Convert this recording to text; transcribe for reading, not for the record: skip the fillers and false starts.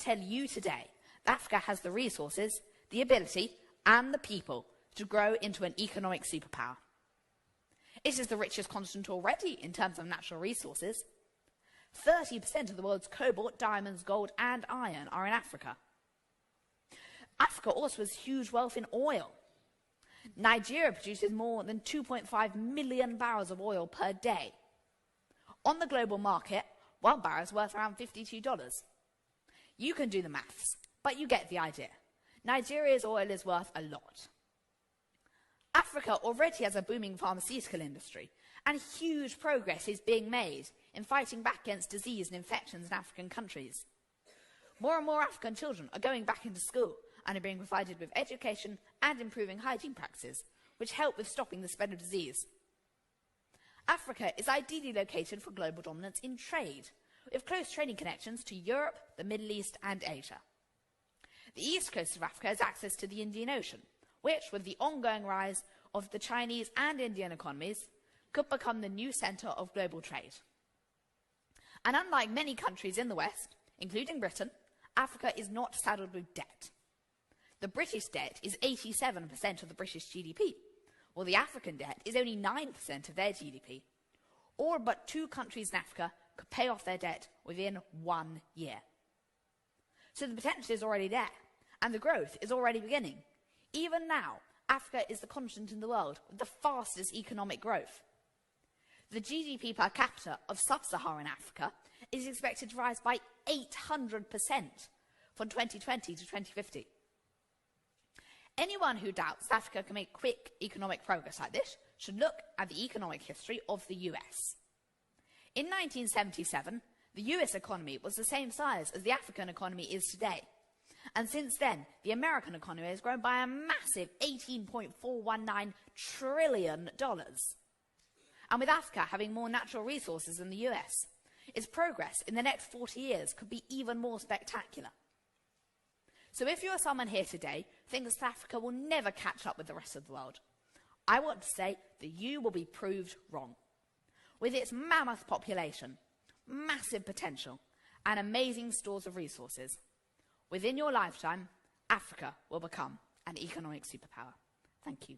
tell you today that Africa has the resources, the ability, and the people to grow into an economic superpower. It is the richest continent already in terms of natural resources. 30% of the world's cobalt, diamonds, gold, and iron are in Africa. Africa also has huge wealth in oil. Nigeria produces more than 2.5 million barrels of oil per day. On the global market, one barrel is worth around $52. You can do the maths, but you get the idea. Nigeria's oil is worth a lot. Africa already has a booming pharmaceutical industry, and huge progress is being made in fighting back against disease and infections in African countries. More and more African children are going back into school and are being provided with education and improving hygiene practices, which help with stopping the spread of disease. Africa is ideally located for global dominance in trade, with close trading connections to Europe, the Middle East, and Asia. The east coast of Africa has access to the Indian Ocean, which, with the ongoing rise of the Chinese and Indian economies, could become the new centre of global trade. And unlike many countries in the West, including Britain, Africa is not saddled with debt. The British debt is 87% of the British GDP, while the African debt is only 9% of their GDP. All but 2 countries in Africa could pay off their debt within 1 year. So the potential is already there, and the growth is already beginning. Even now, Africa is the continent in the world with the fastest economic growth. The GDP per capita of sub-Saharan Africa is expected to rise by 800% from 2020 to 2050. Anyone who doubts that Africa can make quick economic progress like this should look at the economic history of the US. In 1977, the US economy was the same size as the African economy is today. And since then, the American economy has grown by a massive $18.419 trillion. And with Africa having more natural resources than the US, its progress in the next 40 years could be even more spectacular. So if you're someone here today who thinks that Africa will never catch up with the rest of the world, I want to say that you will be proved wrong. With its mammoth population, massive potential, and amazing stores of resources, within your lifetime, Africa will become an economic superpower. Thank you.